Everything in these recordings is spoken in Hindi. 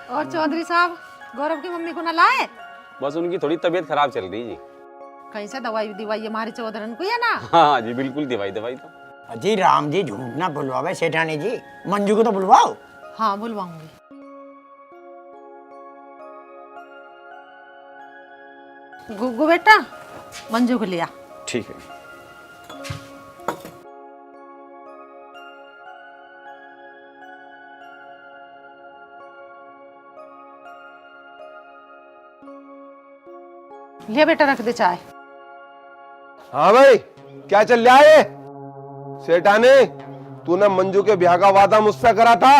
और चौधरी साहब गौरव की मम्मी को न लाए? बस उनकी थोड़ी तबीयत खराब चल रही जी। कहीं से दवाई दिवाई हमारे चौधरन को है ना? हाँ जी बिल्कुल दवाई तो। जी राम जी झूठ ना बुलवावे सेठानी जी, मंजू को तो बुलवाओ। हाँ बुलवाऊंगी। गुग्गू बेटा मंजू को लिया। ठीक है। लिया बेटा रख दे चाय। हाँ भाई क्या चल रहा है? सेठाने तूने मंजू के ब्याह का वादा मुझसे करा था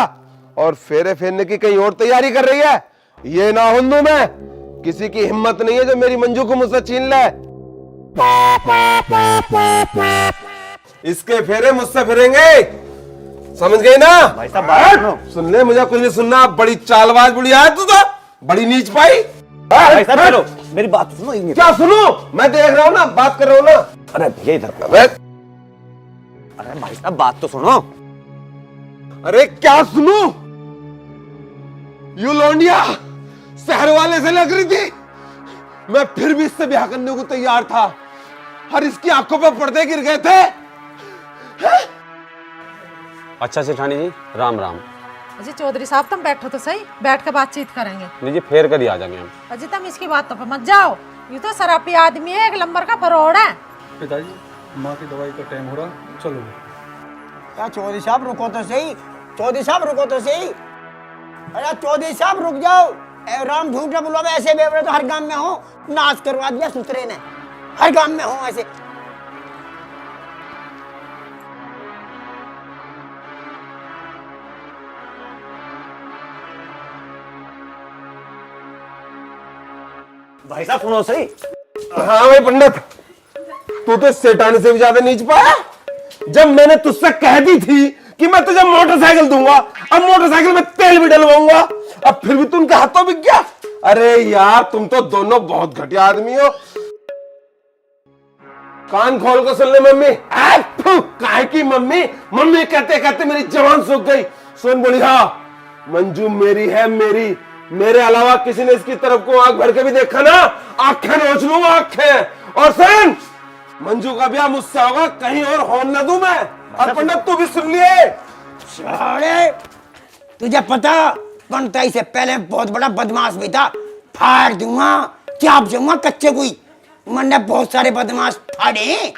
और फेरे फेरने की कहीं और तैयारी कर रही है। ये ना होंदू मैं, किसी की हिम्मत नहीं है जो मेरी मंजू को मुझसे छीन ले। इसके फेरे मुझसे फिरेंगे, समझ गई ना? भाई साहब बात सुन ले, मुझे कुछ नहीं सुनना। बड़ी चालबाज बुढ़िया है तू तो, बड़ी नीच पाई। भाई साहब चलो मेरी बात सुनो। क्या सुनो? मैं देख रहा हूँ ना, बात कर रहा हूँ ना। अरे भैया इधर। अरे भाई साहब बात तो सुनो। अरे क्या सुनू? यू लौंडिया शहर वाले से लग रही थी, मैं फिर भी इससे ब्याह करने को तैयार था और इसकी आंखों पे पर्दे गिर गए थे। अच्छा सेठानी जी राम राम। अजी चौधरी साहब तुम बैठो तो सही, बैठ के बातचीत करेंगे। नहीं जी फेर कर ही आ जाएंगे हम। अजी तुम इसकी बातों पे मत जाओ, ये तो शराबी आदमी है, एक नंबर का फरोड़ है। पिताजी माँ की दवाई का टाइम हो रहा, चलो। क्या चौधरी साहब रुको तो सही, चौधरी साहब रुको तो सही। अरे चौधरी साहब रुक जाओ। ए राम झूठ ना बुलवावे, ऐसे बेवड़े तो हर गांव में हो। नाच करवा दिया सुतरे ने, हर गांव में हो ऐसे। भाई साहब सुनो सही। हाँ भाई पंडित, तू तो सेठानी से भी ज्यादा नीच पाया। जब मैंने तुझसे कह दी थी कि मैं तुझे मोटरसाइकिल दूंगा, अब मोटरसाइकिल में तेल भी डलवाऊंगा, अब फिर भी तू उनके हाथों बिक गया। अरे यार तुम तो दोनों बहुत घटिया आदमी हो। कान खोल कर सुन ले मम्मी। काहे की मम्मी? मम्मी कहते कहते मेरी जवान सूख गई। सुन बुढ़िया, मंजू मेरी है, मेरे अलावा किसी ने इसकी तरफ को आंख भर के भी देखा ना, आंखें नोच लूंगा आंखें। और सुन, मंजू का ब्याह मुझसे होगा, कहीं और होने न दूं मैं। और पंडित तू भी सुन लिए। साले तुझे पता बनताई से पहले बहुत बड़ा बदमाश भी था, फाड़ दूंगा, चाप दूंगा कच्चे कोई। मैंने बहुत सारे बदमाश फाड़े हैं।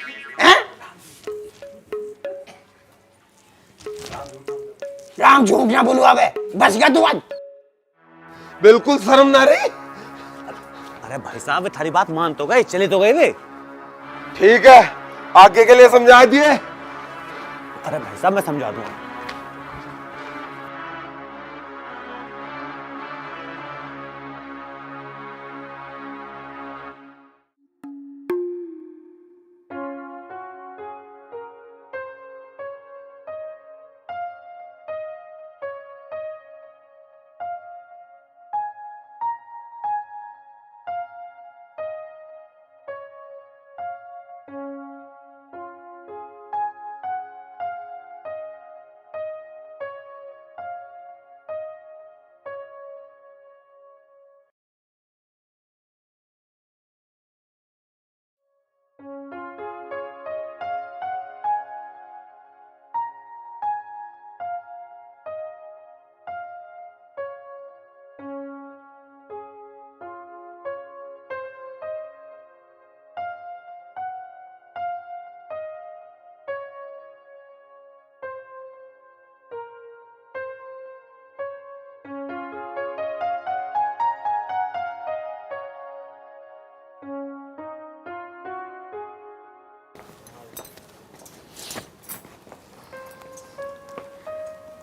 राम झूठ ना बुलवावे, बच गया तू आज। बिल्कुल शर्म ना रही। अरे भाई साहब थारी बात मान तो गए, चले तो गए वे। ठीक है, आगे के लिए समझा दिए। अरे भाई साहब मैं समझा दूंगा।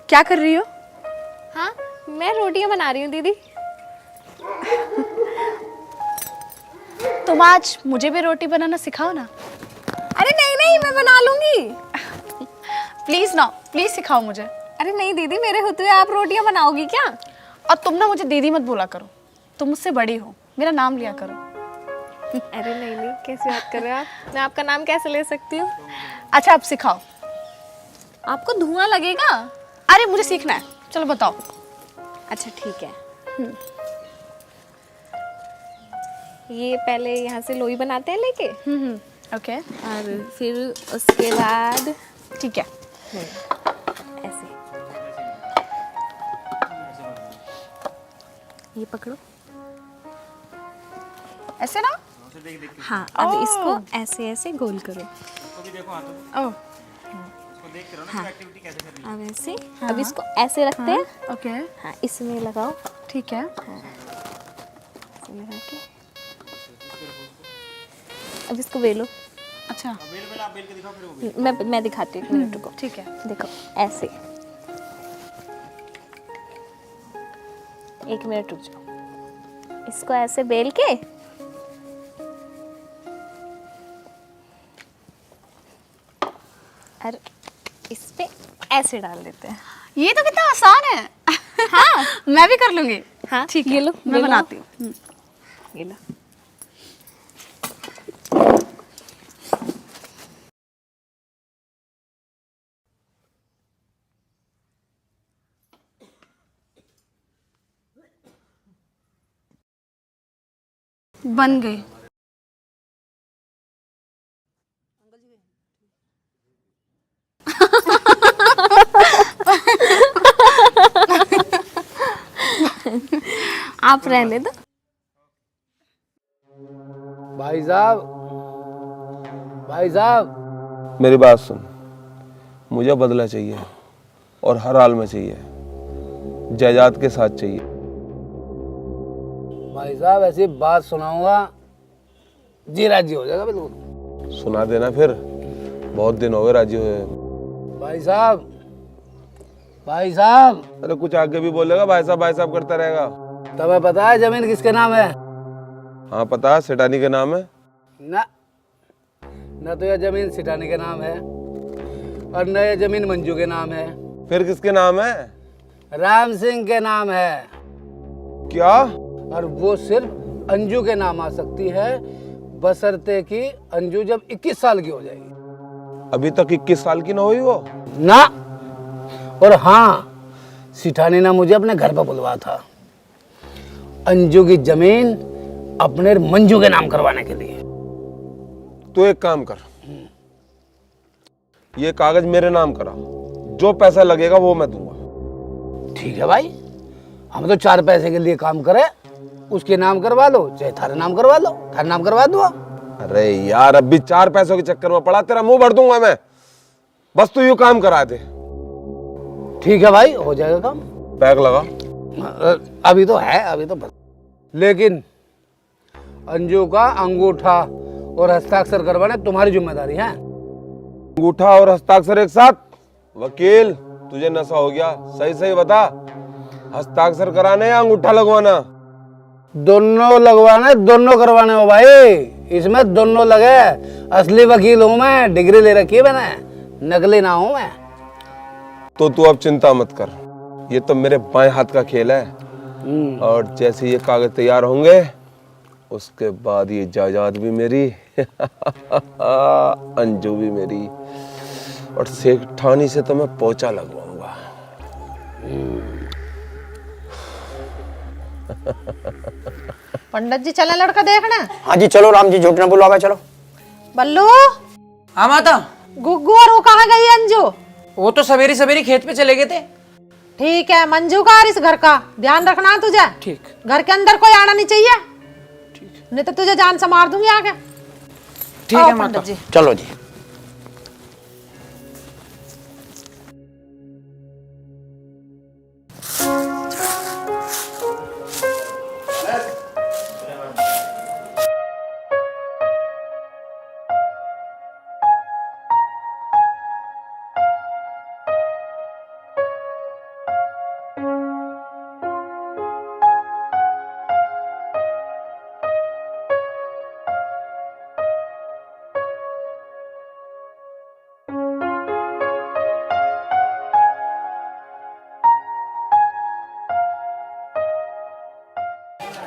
क्या कर रही हो? हाँ मैं रोटियां बना रही हूँ दीदी। तुम आज मुझे भी रोटी बनाना सिखाओ ना। अरे नहीं नहीं मैं बना लूंगी। प्लीज ना, प्लीज सिखाओ मुझे। अरे नहीं दीदी, मेरे होते हुए आप रोटियां बनाओगी क्या? और तुम ना मुझे दीदी मत बोला करो, तुम मुझसे बड़ी हो, मेरा नाम लिया करो। अरे नहीं नहीं, कैसी बात कर रहे हो आप? मैं आपका नाम कैसे ले सकती हूँ? अच्छा अब सिखाओ। आपको धुआं लगेगा। अरे मुझे सीखना है। चलो बताओ। अच्छा ठीक है। ये पहले यहाँ से लोई बनाते हैं लेके, ओके और फिर उसके बाद ठीक है। ऐसे ये पकड़ो। ऐसे ना? हाँ, अब इसको ऐसे ऐसे गोल करो। ओह हाँ, अब ऐसे, अब इसको ऐसे रखते हैं। ओके हाँ, इसमें लगाओ। ठीक है। ऐसे लगा के अब इसको बेलो। अच्छा मैं दिखाती हूँ, एक मिनट रुको। ठीक है। देखो ऐसे, एक मिनट रुक जाओ। इसको ऐसे बेल के और इस पे ऐसे डाल देते हैं। ये तो कितना आसान है। हाँ मैं भी कर लूंगी। हाँ ठीक है, ये लो, मैं बनाती हूँ। ये लो। बन गई। आप रहने दो। भाई साहब मेरी बात सुन, मुझे बदला चाहिए और हर हाल में चाहिए, जायदाद के साथ चाहिए। भाई साहब ऐसी बात सुनाऊंगा जी राजी हो जाएगा बिल्कुल। सुना देना फिर, बहुत दिन हो गए राजी हुए। भाई साहब अरे कुछ आगे भी बोलेगा, भाई साहब करता रहेगा। तुम्हें पता है जमीन किसके नाम है? हाँ पता है, सेठानी के नाम है। न तो यह जमीन सिटानी के नाम है और न यह जमीन मंजू के नाम है। फिर किसके नाम है? राम सिंह के नाम है। क्या? और वो सिर्फ अंजू के नाम आ सकती है, बशर्ते कि अंजू जब 21 साल की हो जाएगी। अभी तक 21 साल की ना हुई वो? ना। और हाँ, सिठानी ने मुझे अपने घर पर बुलवा था अंजू की जमीन अपने मंजू के नाम करवाने के लिए। तो एक काम कर, ये कागज मेरे नाम करा, जो पैसा लगेगा वो मैं दूंगा। ठीक है भाई, हम तो 4 पैसे के लिए काम करें, उसके नाम करवा लो चाहे थारे नाम करवा लो, थारे नाम करवा दो। अरे यार अब भी 4 पैसों के चक्कर में पड़ा, तेरा मुंह भर दूंगा मैं। बस तू यूं काम करा दे। ठीक है भाई, हो जाएगा काम। पैक लगा। अभी तो है, अभी तो लेकिन अंजू का अंगूठा और हस्ताक्षर करवाना तुम्हारी जिम्मेदारी है। अंगूठा और हस्ताक्षर एक साथ? वकील तुझे नशा हो गया, सही सही बता, हस्ताक्षर कराने या अंगूठा लगवाना? दोनों लगवाने, दोनों करवाने हो भाई, इसमें दोनों लगे। असली वकील हूं मैं, डिग्री ले रखी है मैंने, नकली ना हूं मैं। तो तू अब चिंता मत कर, ये तो मेरे बाएं हाथ का खेल है। और जैसे ये कागज तैयार होंगे उसके बाद ये जायदाद भी मेरी अंजू भी मेरी, और सेठानी से तो मैं पोचा लगवाऊंगा। पंडित जी चला लड़का देखना। हाँ जी चलो, राम जी झूठ न बुलवावे, चलो। बल्लू, हाँ माता। गुग्गू और वो कहाँ गई अंजू? वो तो सवेरे सवेरे खेत पे चले गए थे। ठीक है, मंजू का और इस घर का ध्यान रखना तुझे। ठीक। घर के अंदर कोई आना नहीं चाहिए, नहीं तो तुझे जान से मार दूंगी आगे। ठीक आओ है माता। पंडित जी। चलो जी।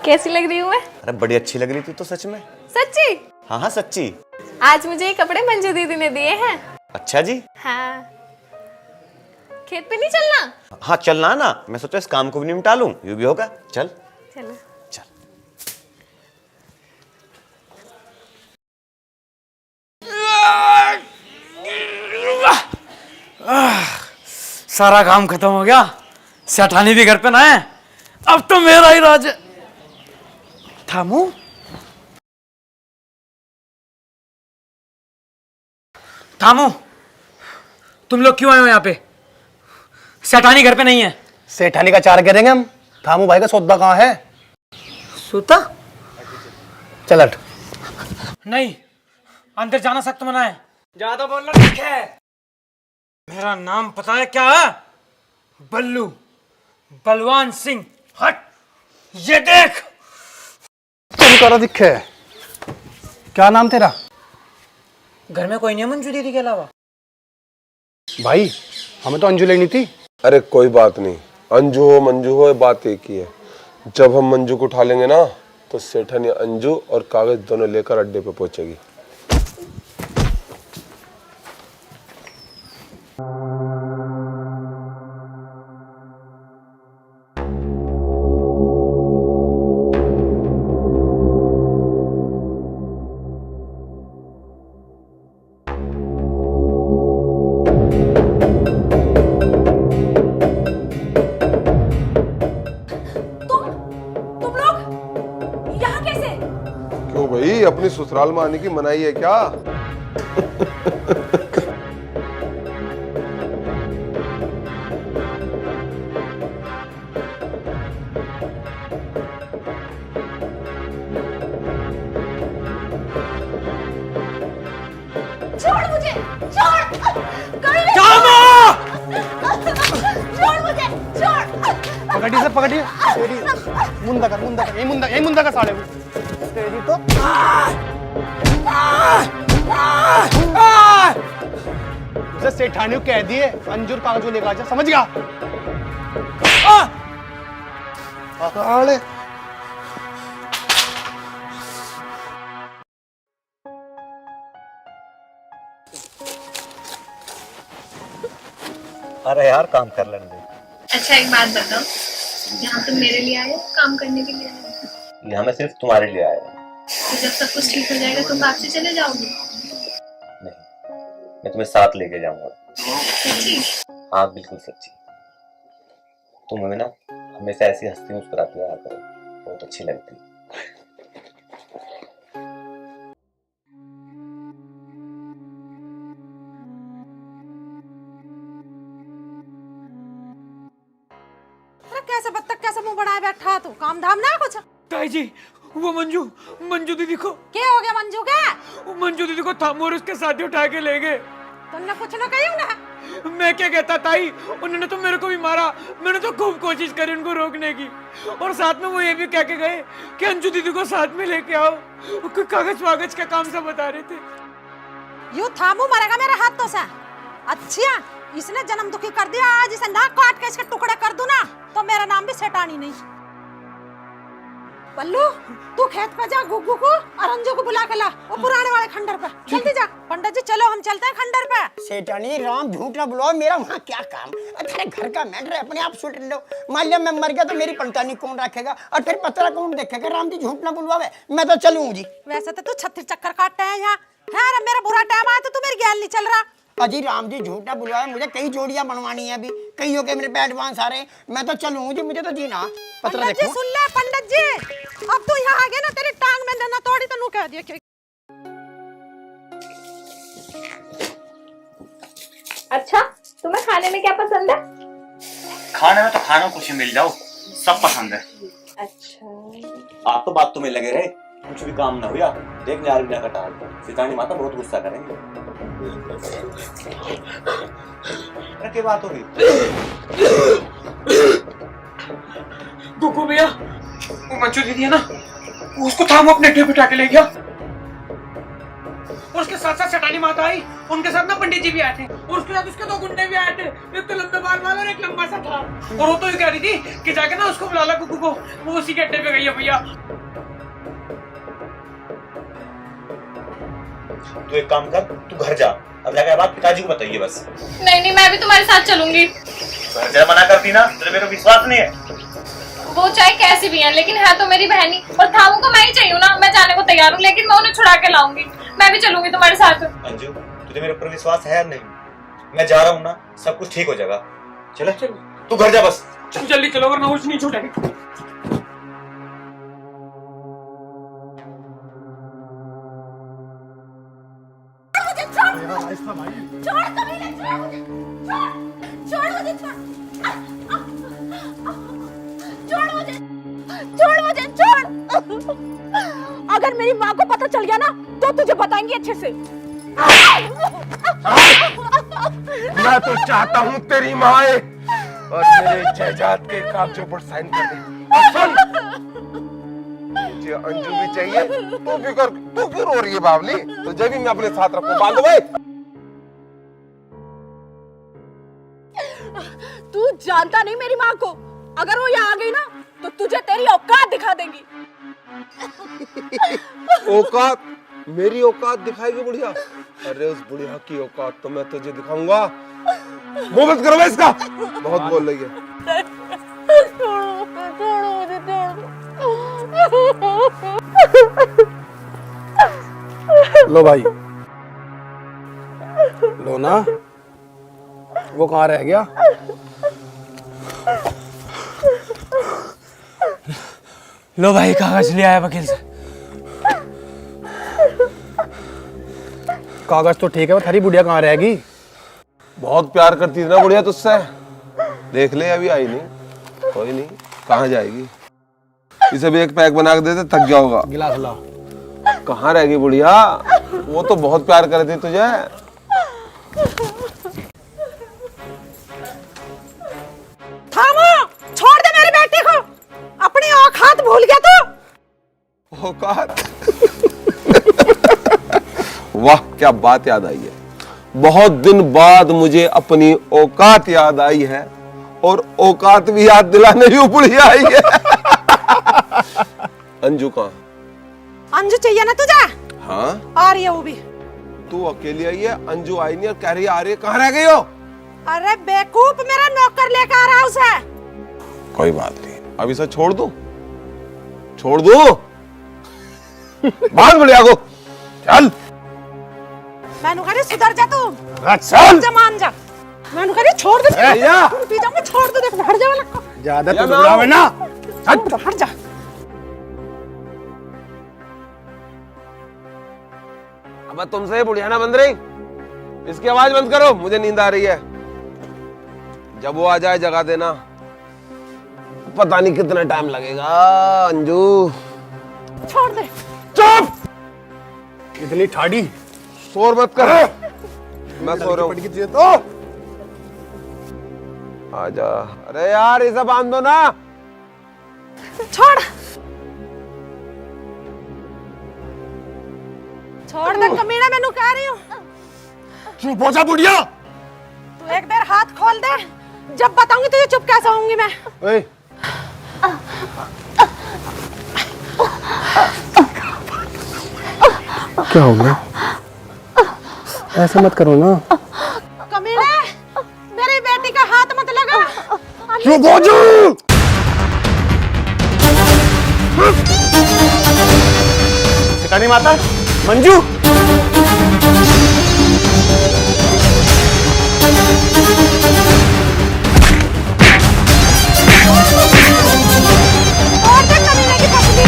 कैसी लग रही हूँ मैं? अरे बड़ी अच्छी लग रही थी तो सच में। सच्ची? हाँ हाँ सच्ची। आज मुझे ये कपड़े मंजू दीदी ने दिए हैं। अच्छा जी। हाँ, खेत पे नहीं चलना? हाँ चलना ना, मैं सोचा इस काम को भी निपटा लूं, यूं भी होगा। चल चलो। चल। सारा काम खत्म हो गया, सेठानी भी घर पे ना है, अब तो मेरा ही राज है। थामू, थामू, तुम लोग क्यों आए हो यहाँ पे? सेठानी घर पे नहीं है। सेठानी का चार करेंगे हम। थामू भाई का सौदा कहाँ है? सूता? चल हट। नहीं, अंदर जाना सख्त मना है। ज्यादा बोलना ठीक है। मेरा नाम पता है क्या है? बल्लू, बलवान सिंह। हट, ये देख। तुम करो दिखे। क्या नाम तेरा? घर में कोई नहीं है मंजू दीदी के अलावा? भाई हमें तो अंजू लेनी थी। अरे कोई बात नहीं, अंजू हो मंजू हो बात एक ही है। जब हम मंजू को उठा लेंगे ना तो सेठानी अंजू और कागज दोनों लेकर अड्डे पे पहुंचेगी। तुम लोग यहाँ कैसे? क्यों भाई, अपनी ससुराल में आने की मनाही है क्या? छोड़ मुझे, छोड़। छोड़ मुझे, छोड़। पकड़िए से पकड़िए। तेरी मुंदा कर, यही मुंदा का साले को। तेरी तो उसे सेठानी को कह दिए अंजूर कागज लेकर आ जा, समझ गया? साले अरे यार काम कर लेने दे। अच्छा एक बात बताओ, यहाँ तुम मेरे लिए आए हो काम करने के लिए आए हो? यहाँ मैं सिर्फ तुम्हारे लिए आया हूँ। तो जब सब कुछ ठीक हो जाएगा तुम वापसी चले जाओगे? नहीं, मैं तुम्हें साथ लेके जाऊंगा। सच्ची? हाँ बिल्कुल सच्ची। तुम हमें ना हमेशा ऐसी हंसती मुस्कुराती रहा करो, बहुत अच्छी लगती। कैसे बत्तख कैसे मुंह बनाए बैठा तू? काम धाम ना कुछ? ताई जी, वो मंजू दीदी को। क्या हो गया मंजू के? वो मंजू दीदी को थामू और उसके साथी उठा के ले गए। तुमने कुछ ना कही ना? मैं क्या कहता ताई, उन्होंने तो मेरे को भी मारा। मैंने तो खूब कोशिश करी उनको रोकने की, और साथ में वो ये भी कह के गए कि अंजू दीदी को साथ में लेके आओ। वो कागज वागज का काम सब बता रहे थे। यू थामू मरेगा मेरे हाथों से। अच्छा, इसने जन्म दुखी कर दिया, आज इसे नाक काट के इसके टुकड़े कर दूं ना तो मेरा नाम भी सेठानी नहीं। बल्लू, तू खेत पे जा, गुग्गू को और अंजू को बुला के ला, वो पुराने वाले खंडर पे। जल्दी जा। पंडित जी चलो हम चलते हैं खंडर पे। सेठानी राम झूठ ना बुलाओ, मेरा वहाँ क्या काम? अरे घर का मैटर है, अपने आप सुट लो। मान लिया मैं मर गया तो मेरी पलटानी कौन रखेगा और फिर पतरा कौन देखेगा? राम जी झूठ ना बुलवावे, मैं तो चलूँ जी। वैसे तो तू 36 चक्कर काटते हैं यहाँ। हाँ, मेरा बुरा टाइम आया तो तू मेरी गैल नहीं चल रहा। अजी राम जी झूठा बुलवाया, मुझे कई जोड़ियां बनवानी है अभी, कई हो के मेरे पे एडवांस आ रहे हैं। मैं तो चलूँ जी, मुझे तो जीना। पतरा पंडित जी देखो। सुन ले पंडित जी, अब तू यहाँ आ गया ना, तेरी टांग में ना तोड़ी तो नू कह दिया कि अच्छा तुम्हें खाने में क्या पसंद है? खाने में तो खाना कुछ ही मिल जाओ, सब पसंद है। अच्छा आप तो बात में लगे रहे, कुछ भी काम ना हुआ देखने आ रही का टाल पर सीतानी माता बहुत गुस्सा करेंगे। क्या बात होगी? गुग्गू भैया, वो मंजू दीदी है ना, उसको थामू अपने अड्डे पे उठा के ले गया। और उसके साथ साथ सेठानी माता आई, उनके साथ ना पंडित जी भी आए थे, और उसके साथ उसके 2 गुंडे भी आए थे, एक तो लंबे बाल वाला और एक लंबा सा था। और वो तो ये कह रही थी कि जाके ना उसको बुला ला गुग्गू को, वो उसी के अड्डे पे गई है भैया। तू एक काम कर, तू घर जा, अब जाकर बात पिताजी को बताइए बस। नहीं मैं भी तुम्हारे साथ चलूंगी। जरा मना करती ना, तुझे मेरे को विश्वास नहीं है। वो चाहे कैसी भी है, लेकिन है तो मेरी बहनी, और थामू को मैं ही चाहिए ना। मैं जाने को तैयार हूँ, लेकिन मैं उन्हें छुड़ा के लाऊंगी। मैं भी चलूंगी तुम्हारे साथ। अंजू, तुझे मेरे ऊपर विश्वास है या नहीं? मैं जा रहा हूँ ना, सब कुछ ठीक हो जाएगा। चले चल, तू घर जा बस। जल्दी चलो वरना कुछ नहीं छूटेगी। अगर मेरी माँ को पता चल गया ना तो तुझे बताएंगी अच्छे से। मैं तो चाहता हूँ तेरी माँ आए और मेरे जायदाद के कागजों पर साइन कर दे। और सुन, मुझे अंजू भी चाहिए। तू क्यों रो रही है बावली? तुझे भी मैं अपने साथ रखूं। बांध दो भाई। तू जानता नहीं मेरी माँ को। अगर वो यहाँ आ गई ना तो तुझे तेरी औकात दिखा देंगी। औकात? मेरी औकात दिखाएगी बुढ़िया? अरे उस बुढ़िया की औकात तो मैं तुझे दिखाऊंगा। मुंह मत करो इसका, बहुत बोल रही है। लो भाई, लो ना। वो कहाँ रह गया? लो भाई, कागज ले आया वकील से। कागज तो ठीक है, वो थारी बुढ़िया कहाँ रहेगी? बहुत प्यार करती थी ना बुढ़िया तुझसे। देख ले, अभी आई नहीं। कोई नहीं, कहाँ जाएगी? इसे भी एक पैक बना के देते, थक गया होगा। गिलास ला। कहाँ रहेगी बुढ़िया? वो तो बहुत प्यार करती तुझे। थामो, छोड़ दे मेरी बेटी को। अपनी औकात भूल गया तू। औकात? वाह, क्या बात याद आई है। बहुत दिन बाद मुझे अपनी औकात याद आई है, और औकात भी याद दिलाने भी बुढ़िया आई है। अंजू कहाँ? अंजू चाहिए ना तुझे? हाँ, आ रही है वो भी। तू अकेली आई है, अंजू आई नहीं और कह रही है आ रही है। कहाँ रह गई हो? अरे बेवकूफ, मेरा नौकर लेकर आ रहा है उसे। कोई बात नहीं, अब इसे छोड़ दो। छोड़ दो। बांध बुढ़िया को। चल। मैंने कहा सुधर जा तू। चल। जा, मान जा। मैंने कहा छोड़ दे। भैया। पी जाऊंगा, छोड़ दे। देख हट जा वाला। ज्यादा तो बुढ़ावे ना। हट जा। अब तुमसे बुढ़िया ना बंद रही। इसकी आवाज बंद करो, मुझे नींद आ रही है। जब वो आ जाए जगा देना। पता नहीं कितना टाइम लगेगा। अंजू, छोड़ दे। चुप। इतनी ठाड़ी। शोर मत कर। मैं सो रहा हूँ। तो आजा। अरे यार, इसे बांध दो ना। छोड़ दे कमीना, मैंने कह रही हूँ। चुप हो जा बुढ़िया। तू एक बार हाथ खोल दे, जब बताऊंगी तुझे चुप कैसे होऊंगी मैं। ओए। क्या हो गया? ऐसा मत करो ना। कमीने, मेरी बेटी का हाथ मत लगा। चुप हो जा। सिकानी माता, मंजू। और देख कमीने की पसली।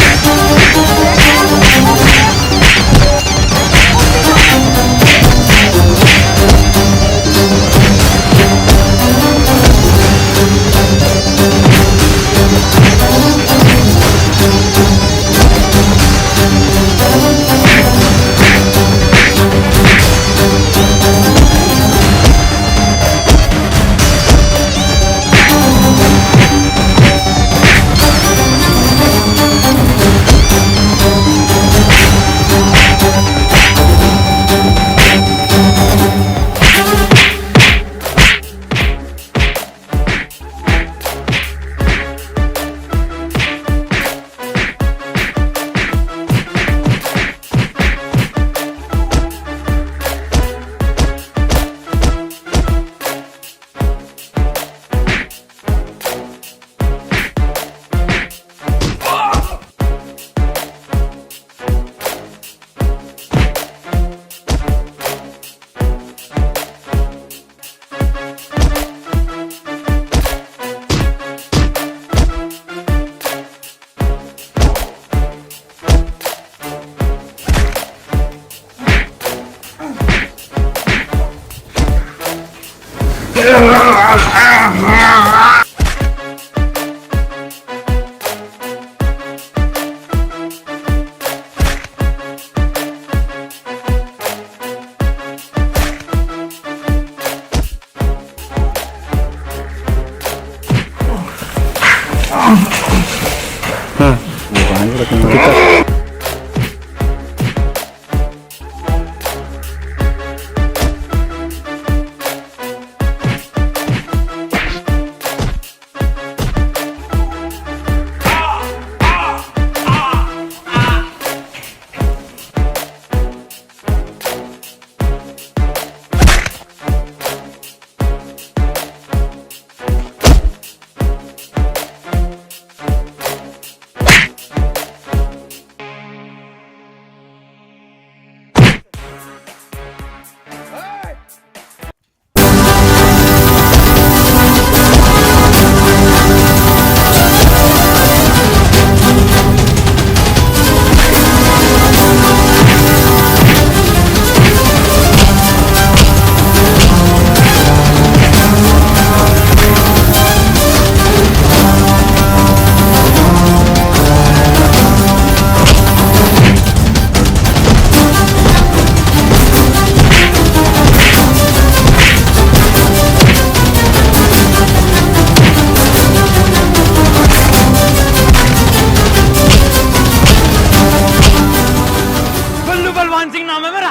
बल्लू बलवान सिंह नाम है मेरा।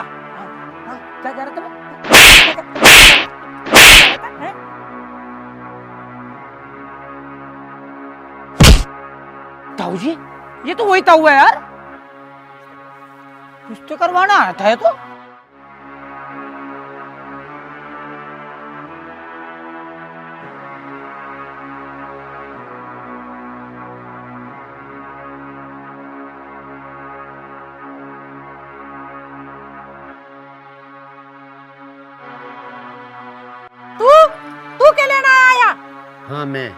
क्या कह रहे तुम? ताऊ जी, ये तो वही ताऊ है यार, कुछ तो करवाना आता है तो। तू क्या लेना आया? हाँ मैं।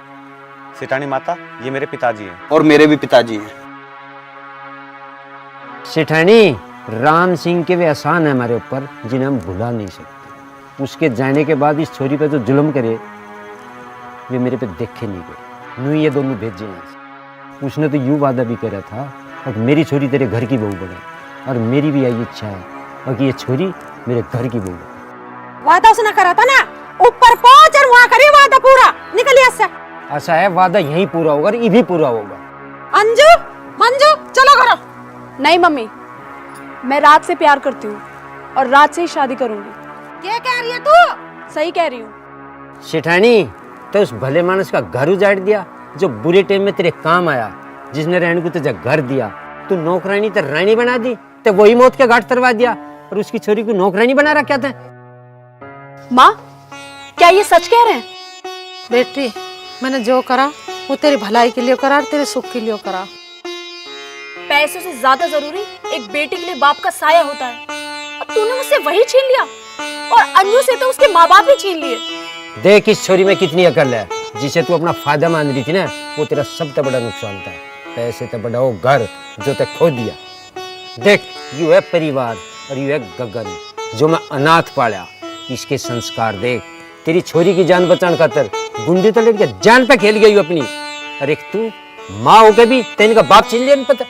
सेठानी माता, ये मेरे पिताजी हैं। और मेरे भी पिताजी हैं। सेठानी, राम सिंह के वे एहसान है हमारे ऊपर जिन्हें हम भुला नहीं सकते। उसके जाने के बाद इस छोरी पे जो जुल्म करे वे मेरे पे देखे नहीं गए, यूं ये दोनों भेजे हैं। उसने तो यूं वादा भी करा था और मेरी छोरी तेरे घर की बहू बने, और मेरी भी यही इच्छा है और कि ये छोरी मेरे घर की बहू बने। वादा उसने करा था ना, ऊपर पहुंच और वहां करिए वादा पूरा। निकलिए इससे। ऐसा है, वादा यहीं पूरा होगा और ये भी पूरा होगा। अंजू, मंजू, चलो करो। नहीं मम्मी, मैं रात से प्यार करती हूँ और रात से ही शादी करूंगी। क्या कह रही है तू? सही कह रही हूँ। सेठानी, तो उस भले मानस का घर उजाड़ दिया जो बुरे टाइम में तेरे काम आया, जिसने रहने को तुझे घर दिया। तू नौकरानी तो रानी बना दी, तो वही मौत के घाट तरवा दिया और उसकी छोरी को नौकरानी बना रखा था। माँ, क्या ये सच कह रहे हैं? बेटी, मैंने जो करा वो तेरी भलाई के लिए करा और तेरे सुख के लिए करा। पैसों से ज्यादा जरूरी एक बेटी के लिए बाप का साया होता है, और तूने मुझसे वही छीन लिया, और अंजू से तो उसके माँ बाप ही छीन लिए। देख इस छोरी में कितनी अकल है, जिसे तू अपना फायदा मान रही थी ना, वो तेरा सबसे बड़ा नुकसान था। पैसे तो बड़ा हो घर जो ते खो दिया। देख, यू है परिवार और यू है गगन जो मैं अनाथ पाला। इसके संस्कार देख, तेरी छोरी की जान बचाने खातर गुंडी तो लेके जान पे खेल गई अपनी। अरे तू माँ होके भी तेन का बाप छीन लिया, नहीं पता।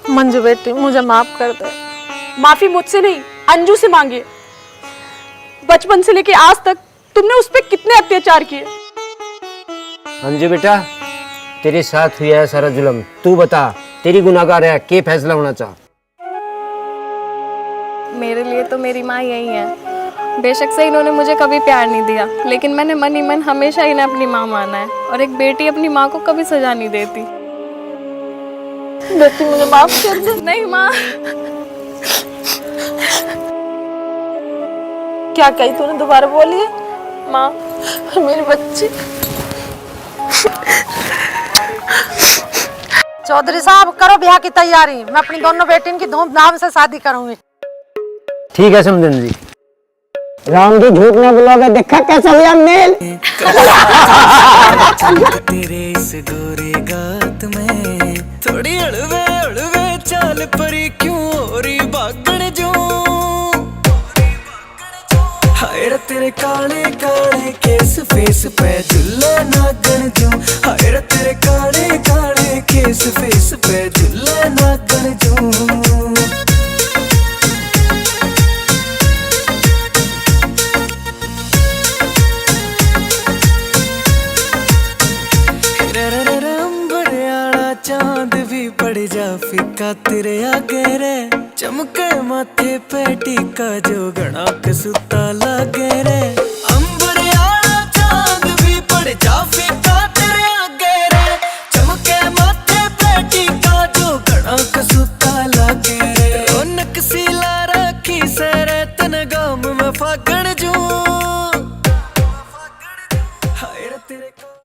मंजू बेटी, मुझे माफ कर दे। माफी मुझसे नहीं, अंजू से मांगिए। बचपन से लेके आज तक तुमने उस पर कितने अत्याचार किए। अंजू बेटा, तेरे साथ हुआ है सारा जुल्म, तू बता तेरी गुनाहगार है, क्या फैसला होना चाह? मेरे लिए तो मेरी माँ यही है। बेशक से इन्होंने मुझे कभी प्यार नहीं दिया, लेकिन मैंने मन ही मन हमेशा इन्हें अपनी माँ माना है, और एक बेटी अपनी माँ को कभी सजा नहीं देती। बेटी, मुझे माफ कर दे। नहीं माँ। क्या कही तूने? दोबारा बोलिए। माँ, मेरी बच्ची। चौधरी साहब, करो ब्याह की तैयारी। मैं अपनी दोनों बेटियों की धूमधाम से शादी करूंगी। ठीक है समझन जी। राम जी झूठ न बोलोगे, देखा कैसा हुआ मेल। तेरे इस गोरे गात में थोड़ी अड़वे अड़वे चाल परी क्यों हो रही भागण जो हाय रते तेरे काले काले केस फेस पे झुल्ले नागन जू हाय रे तेरे काले काले केस फेस पे झुल्ले नागन जू चांद भी पड़ जा फिका तेरे आगे रे चमके माथे पे टीका जो गणा के सुता लागे रे